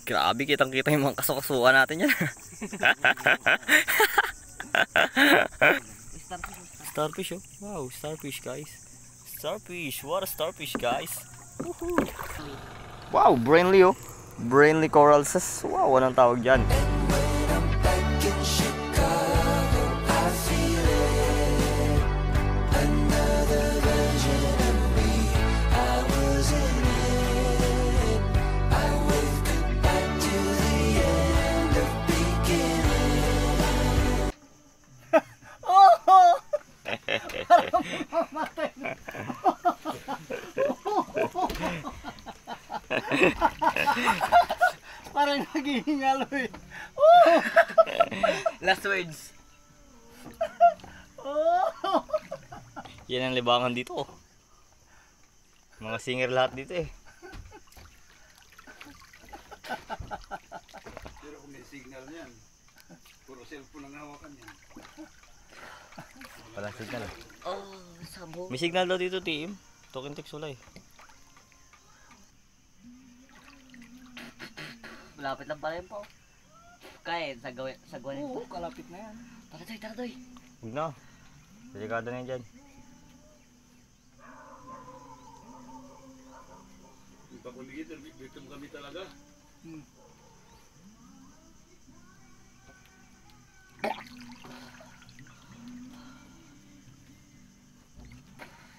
Grabe, kitang-kita yung mga kasukasuan natin yan. Starfish, oh. Wow, starfish, guys. Starfish, what a starfish, guys. Woohoo. Wow, brainly, oh. Brainly corals. Wow, anong tawag dyan? Parang naghihingalo eh. Last words. Yan ang libangan dito. Mga singer lahat dito eh. Pero kung may signal niyan, puro cellphone ang hawakan niyan. Walang signal. Oh, sabog. May signal daw dito, team. Tokentik sulay. Malapit lang pala yun po. Kaya, sagwan yun po. Oo, kalapit na yan. Tara doy. Huwag na. Delikado na yan dyan. Yung pakuligid, victim kami talaga.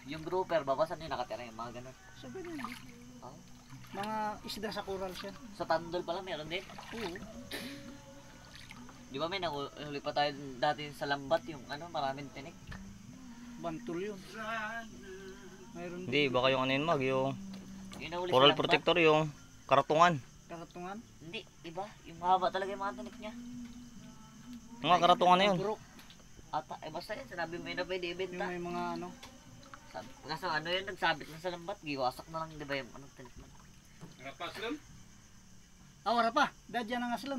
Yung grouper, babasan yung nakatira yung mga ganun. Sa ganun. Oh. Mga isda sa coral siya. Sa Tandol pala meron din. Oo. Di ba may nahuli pa tayo dati sa lambat yung ano, maraming tinik. Bantul yun. Mayroon Hindi, baka yung ano yun, mag, yung Yung nahuli coral sa lambat. protector, yung karatungan. karatungan. Hindi, iba. Yung mahaba talaga yung mga tinik niya. Mga karatungan na yun. Burok. Ata, basta yun, sinabi mo yun na pwede Yung ibenta. may mga ano. Kaso ano yun, nagsabit na sa lambat, giwasak na lang, di ba yung anong tinik na. Rapas lang? Ah, wala pa. Dadya na nga sila.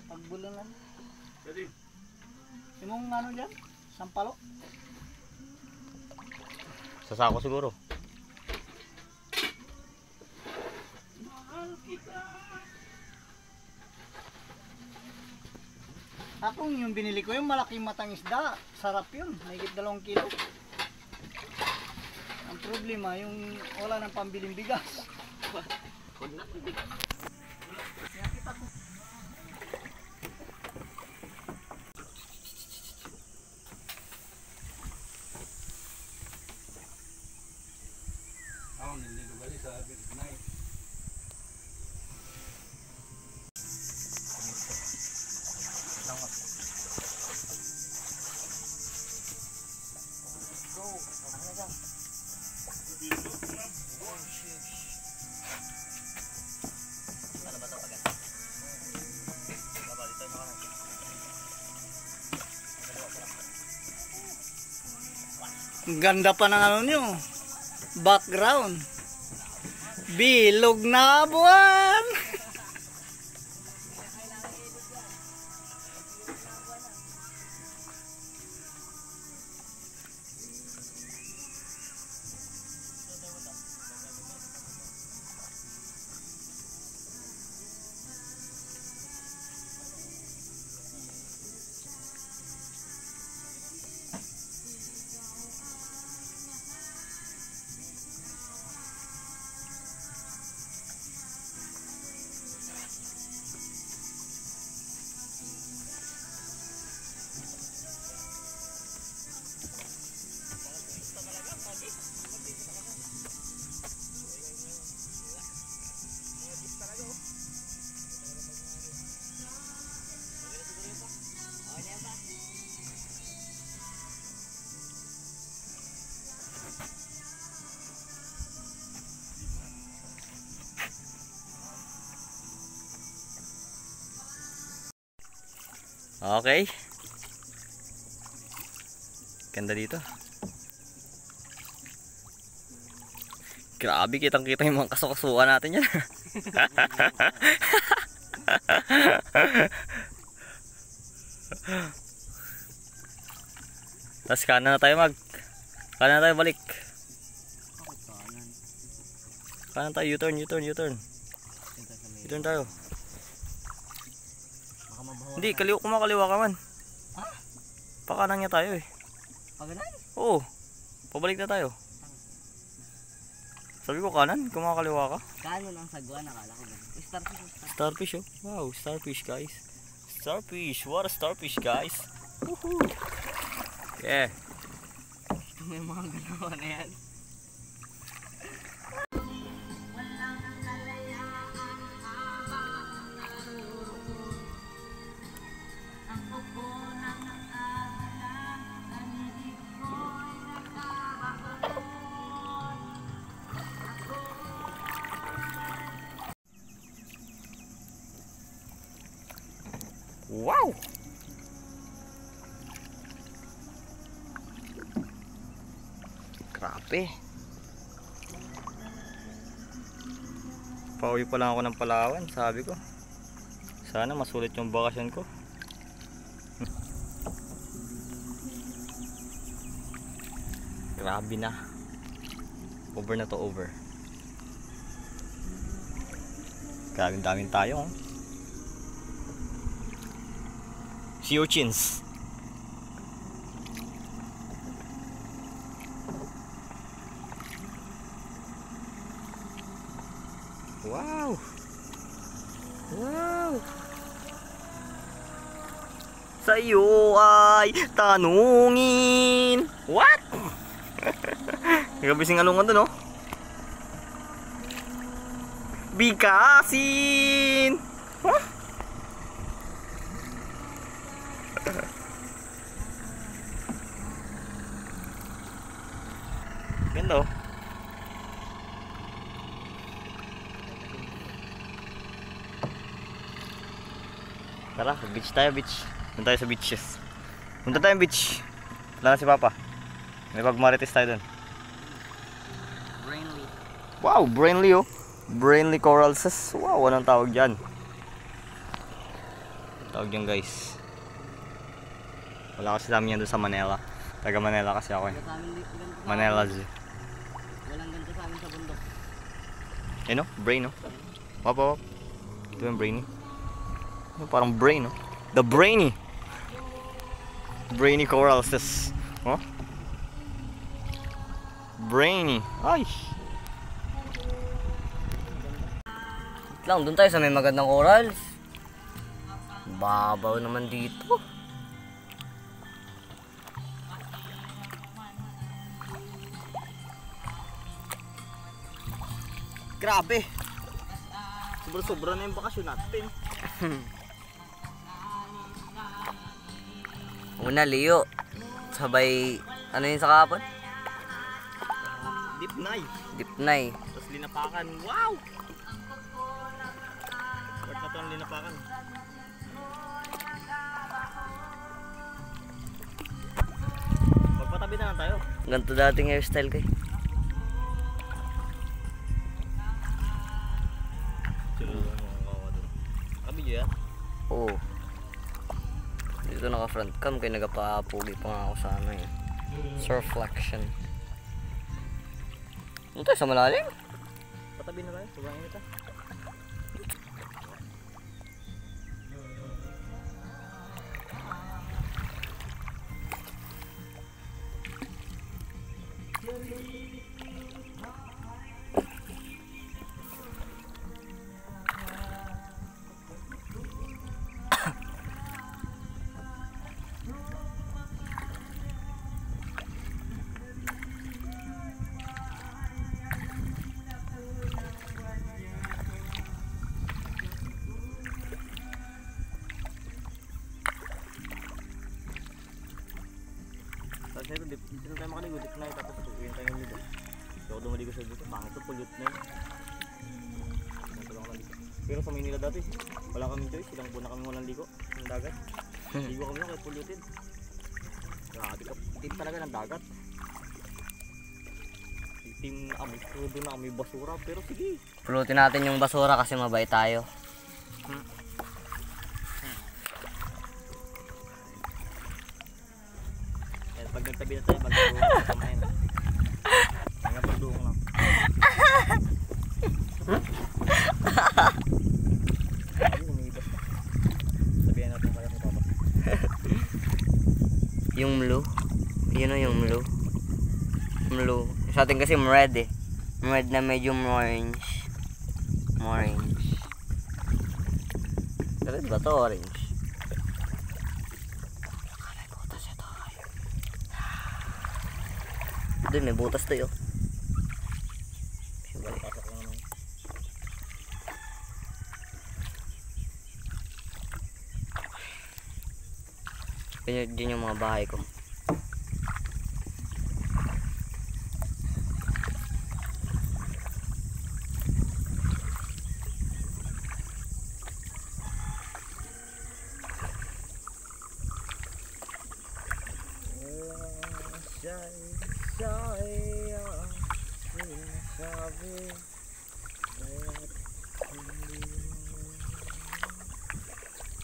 Pagbulan lang. Pwede. Yung ano dyan? Sampalo? Sa sako siguro. Akong yung binili ko yung malaking matang isda. Sarap yun. Mahigit 2 kilo. Ang problema yung wala ng pambiling bigas. Huwag na, hindi. Nakita ko. Ako niligo gali sa night. Ang ganda pa ng ano nyo. Background. Bilog na buwan. Okay. Ganda dito. Grabe, kitang-kita yung mga kasukasuan natin yan. Tapos kanan na tayo kanan na tayo balik. Kanan tayo, U-turn. Doon tayo. Baka mabaho. Hindi, kumakaliwa ka man. Ha? Pakanan niya tayo eh. Paganan? Oo. Pabalik na tayo. Sabi ko kanan, kumakaliwa ka. Kanon ang sagwa, nakala ko ganun. Starfish. Starfish oh. Wow, starfish guys. Starfish, what a starfish guys. Woohoo. Yeah. Ito may mga ganawa na yan. Wow. Grabe. Pauwi pa lang ako ng Palawan, sabi ko. Sana masulit yung bakasyon ko. Grabe na. Over na to, over. Grabing daming tayo, oh. Sea urchins. Wow. Wow. Sa'yo ay tanungin. What? Nagabising alungan dun, oh. Bikasin. Huh? Ganda, oh. Tara, beach tayo, beach. Punta tayo sa beaches. Punta tayo beach. Wala na si Papa. May pagmarites tayo dun. Brainly. Wow, brainly, oh. Brainly corals. Wow, anong tawag dyan? Tawag dyan, guys. Wala kasi namin yan doon sa Manila. Taga Manila kasi ako, eh. Sa amin dito, ganito sa Manila amin. Zoo. Walang ganito sa amin sa bundok. Eh, no? Brain, no? Wap, wap. Ito yung brainy. Ano, parang brain, no? The brainy. Brainy corals. Oh? Brainy. Ay. Lang, doon tayo sa may magandang corals. Babaw naman dito. Grabe. Sobra-sobra na yung bakasyon natin. Una, Leo. Sabay, ano yun sa kapon? Dipnay. Dipnay. Tapos linapakan. Wow! Part na to ang linapakan. Magpatabi na lang tayo. Ganito dating hairstyle ko eh. Nakabidyo yan? Oo. Dito naka front cam kaya nagapapugi pa nga ako sa ano eh. Surflexion. Ano tayo sa malalim? Patabi na tayo. Sobrang init ah. Tapos ito, dito na tayo makaligo, dito na tayo, tapos tutuin tayo ng ligo. So ako dumaligo sa dito, pangit to, pollute na yun. Pero sa Maynila dati, wala kaming choice, ilang buwan na kami walang ligo, ng dagat. Ligo kami kaya polluted. Grabe ka, itim talaga ng dagat. Itim na kami, doon na kami basura, pero sige. Pulutin natin yung basura kasi mabait tayo. Pag nagtabi na tayo, magduong na kamay na. Hanggang pagduong lang. Yung blue. Yun o yung blue. Blue. Sa atin kasi red eh. Red na medyo orange. Orange. Red ba to? Orange. May butas ito. Doon may butas to yun. Pasok lang naman. Diyan yung mga bahay ko.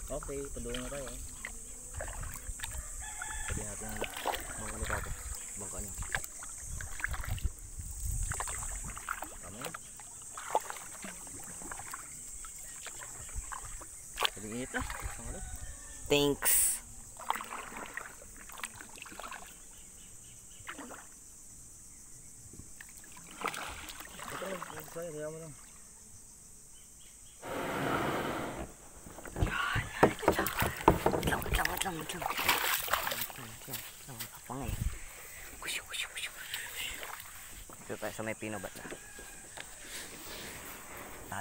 Okay, padulong na tayo. Pwede natin bangka ni Papa. Bangka niya. Tama yun. Pwede init na. Thanks. Ito lang, saya mo lang. Kapangay. Dito tayo sa may pinobat na.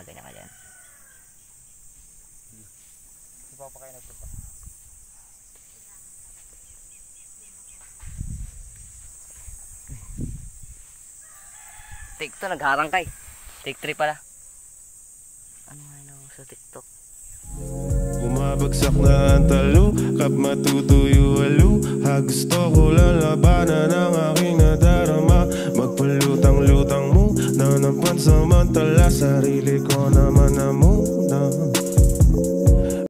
Ganyan ka dyan. Si Papa kayo nagpunta. Take 2 nagharang kay. Take 3 pala. Ano nga yun sa TikTok? Bumabagsak na ang talo, kap matutuyo alo. Gusto ko lang labanan ang aking nadarama. Magpalutang-lutang mo na napansamantala, sarili ko naman na muna.